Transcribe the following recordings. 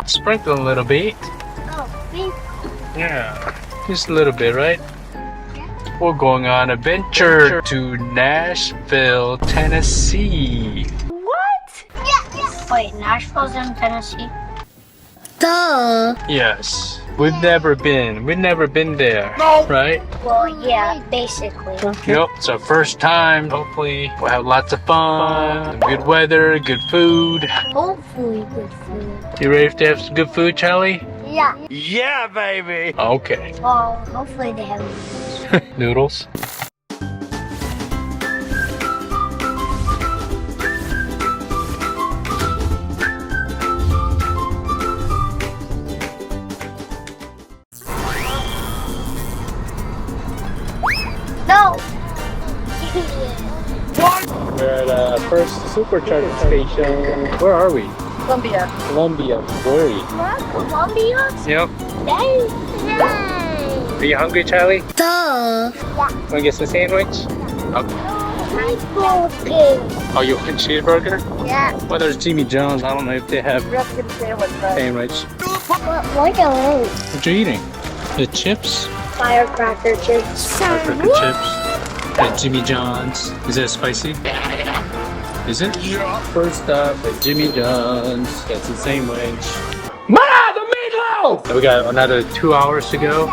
Sprinkle a little bit. Oh, thank Yeah, just a little bit, right? We're going on an adventure to Nashville, Tennessee. What? Yes. Wait, Nashville's in Tennessee? Duh. Yes, we've never been there, right? Well, yeah, basically. Yep, it's our first time. Hopefully we'll have lots of fun, good weather, good food. Hopefully good food. You ready to have some good food, Charlie? Yeah. Yeah, baby. Okay. Well, hopefully they have Noodles. No! We're at first Supercharging station. Where are we? Columbia. Columbia, Missouri. What? Columbia? Yep. Dang. Are you hungry, Charlie? Duh. Want to get some sandwich? Okay. Okay. Oh, you want a cheeseburger? Yeah. Well, there's Jimmy John's. I don't know if they have sandwich. Like a little What you eating? The chips? firecracker chips. Firecracker chips. At Jimmy John's. Is that spicy? Is it? Yeah. First up at Jimmy John's. That's the sandwich. Ma, the meatloaf! We got another 2 hours to go.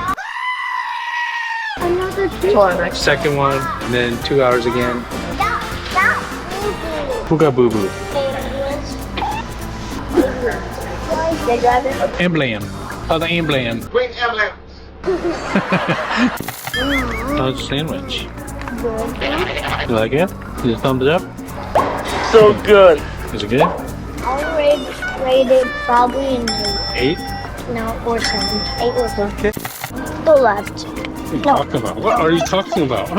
Another Second one, and then 2 hours again. Stop. Who got boo-boo? They drive it. Emblem. Oh, the emblem. Bring ambulance. How's the sandwich? You like it? Is it thumbs up? So good. Is it good? I'll rate it probably in 8? no or 7. 8 was Okay. the left. What are you talking about? What are you talking about?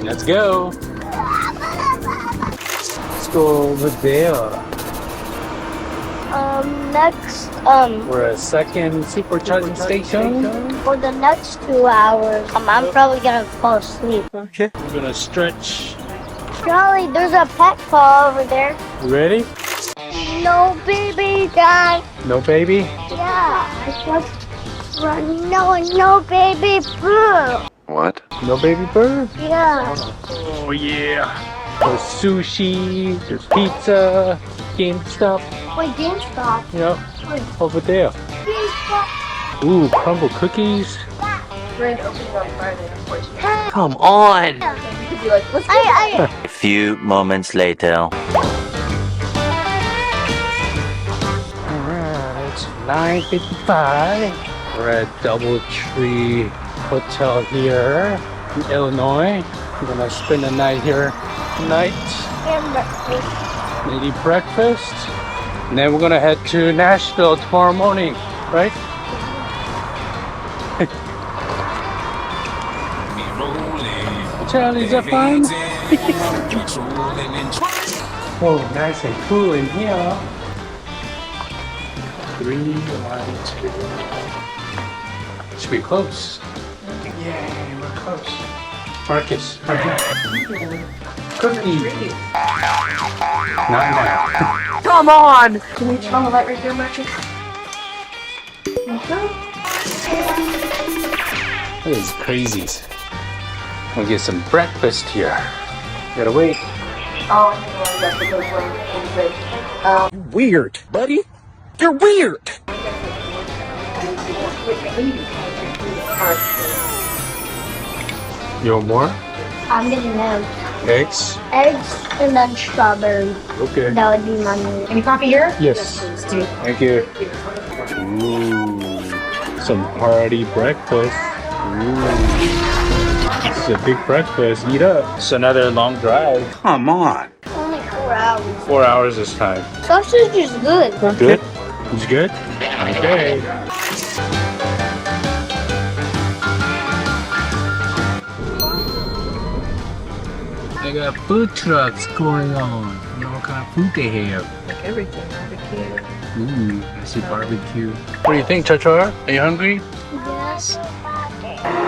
Let's go. Let's go over there. Next, We're at second Supercharging station. for the next 2 hours, I'm probably gonna fall asleep. Okay. We're gonna stretch. Charlie, there's a pet paw over there. You ready? No baby guy. No baby? Yeah, I just run. No baby boo. What? No baby bird? Yeah. Oh yeah. There's sushi, there's pizza, GameStop. Wait, GameStop. Yep. Wait, Over there. GameStop. Ooh, crumble cookies. Come on. I A few moments later. Alright, it's 9:55. We're at Doubletree Hotel here in Illinois. We're gonna spend the night here tonight. Maybe breakfast. And then we're gonna head to Nashville tomorrow morning, right? Charlie's up fun. Oh, nice and cool in here. 3, 1, 2. Should be close. Yay, we're close. Marcus, right here. Cookie. Not now. Come on. Can we turn on the light right there, Marcus? Look at these crazies. We'll get some breakfast here. Gotta wait. Weird, buddy. You're weird. You want more? I'm getting eggs. Eggs? Eggs and then strawberry. Okay. That would be my meal. Any coffee here? Yes. Thank you. Ooh, some party breakfast. Ooh. This is a big breakfast. Eat up. It's another long drive. Come on. Only 4 hours. 4 hours this time. Sausage is good. Good? It's good? Okay. They got food trucks going on. You know what kind of food they have? Like everything, barbecue. Ooh, I see barbecue. What do you think, Chachara? Are you hungry? Yes.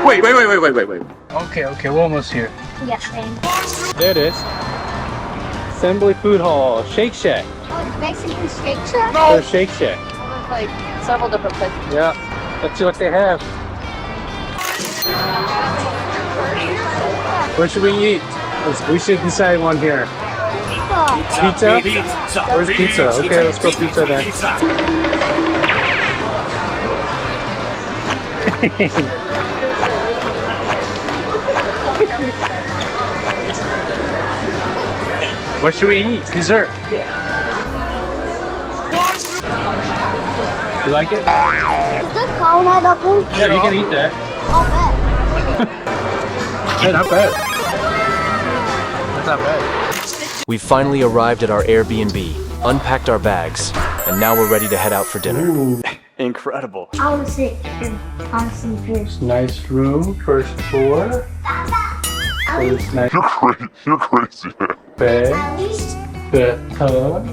Wait. Okay, we're almost here. Yes, thanks. There it is. Assembly Food Hall, Shake Shack. Oh, Mexican Shake Shack? There's Shake Shack. like several different places. Yeah, let's see what they have. Where should we eat? We should decide one here. Pizza? Where's pizza? Okay, let's go pizza then. What should we eat? Dessert. You like it? Is this caramel dumpling? Yeah, you can eat that. I'll bet. Yeah, not bad. That's not bad. We finally arrived at our Airbnb, unpacked our bags, and now we're ready to head out for dinner. Incredible. I want to sit on some fish. Nice room, first floor. There's nice You're crazy. bed, At least, bathtub.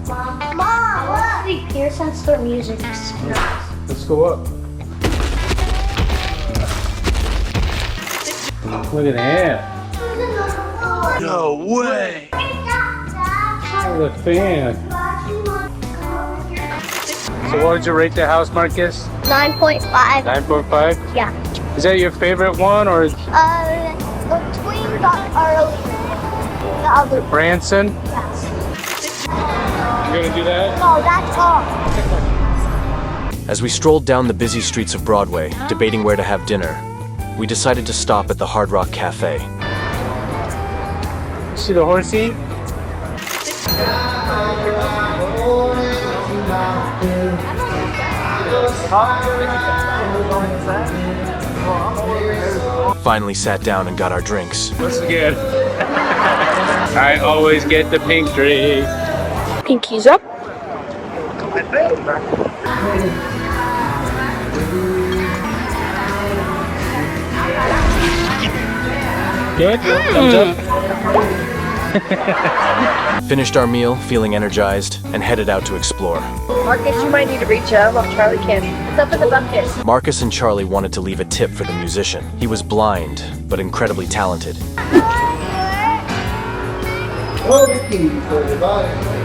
Mom, let's be Pearson Store music. Let's go up. Look at that. No way. Look at the fan. So what would you rate the house, Marcus? 9.5. 9.5? Yeah. Is that your favorite one or The twins are the other. Branson? Yes. You gonna do that? No, that's all. As we strolled down the busy streets of Broadway, debating where to have dinner, we decided to stop at the Hard Rock Cafe. See the horsey? Finally sat down and got our drinks. What's good? I always get the pink drink. Pinkies up. Good? Thumbs up? Finished our meal, feeling energized, and headed out to explore. Marcus, you might need to reach out while Charlie can. It's up in the bucket. Marcus and Charlie wanted to leave a tip for the musician. He was blind, but incredibly talented.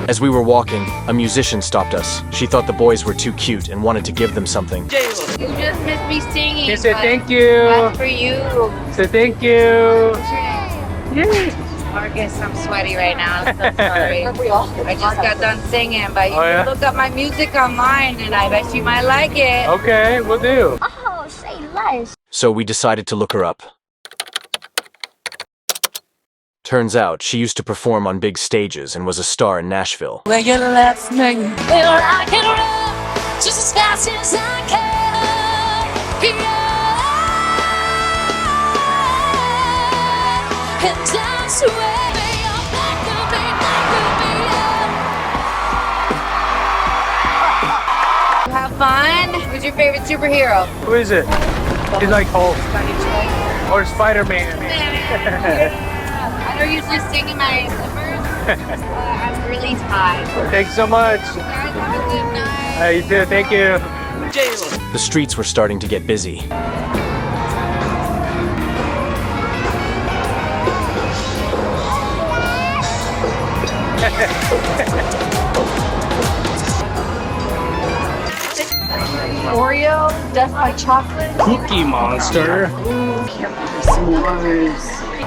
As we were walking, a musician stopped us. She thought the boys were too cute and wanted to give them something. You just missed me singing. He said but thank you. That's for you. Say thank you. Yes. Marcus, I'm sweaty right now. I'm so sorry. I just got done singing, but you Oh, yeah? can look up my music online and I bet you might like it. Okay, we'll do. Oh, say less. So we decided to look her up. Turns out she used to perform on big stages and was a star in Nashville. Where you left me. Well, I can run just as fast as I can. Yeah. And that's where you're back to me, Have fun. Who's your favorite superhero? Who is it? He's like Hulk. Or Spider-Man. I don't usually sing in my slippers, but I'm really tired. Thanks so much. Guys, have a good night. You too, thank you. The streets were starting to get busy. Oreo, Death by Chocolate. Cookie Monster.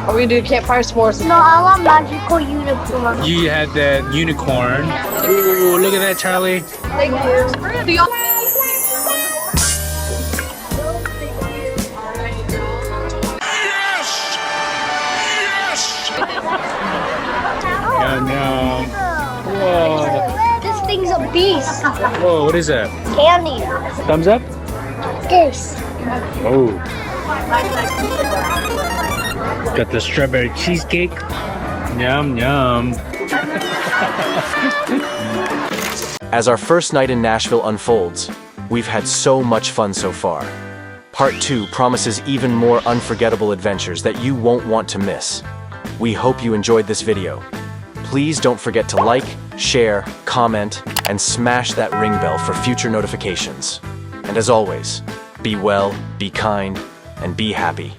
Are we gonna do campfire s'mores? No, I want magical unicorn. You had that unicorn. Ooh, look at that, Charlie. Thank you. Do y'all- Yum, yum. Whoa. This thing's a beast. Whoa, what is that? Candy. Thumbs up? This. Oh. Got the strawberry cheesecake. Yum, yum. As our first night in Nashville unfolds, we've had so much fun so far. Part 2 promises even more unforgettable adventures that you won't want to miss. We hope you enjoyed this video. Please don't forget to like, share, comment, and smash that ring bell for future notifications. And as always, be well, be kind, and be happy.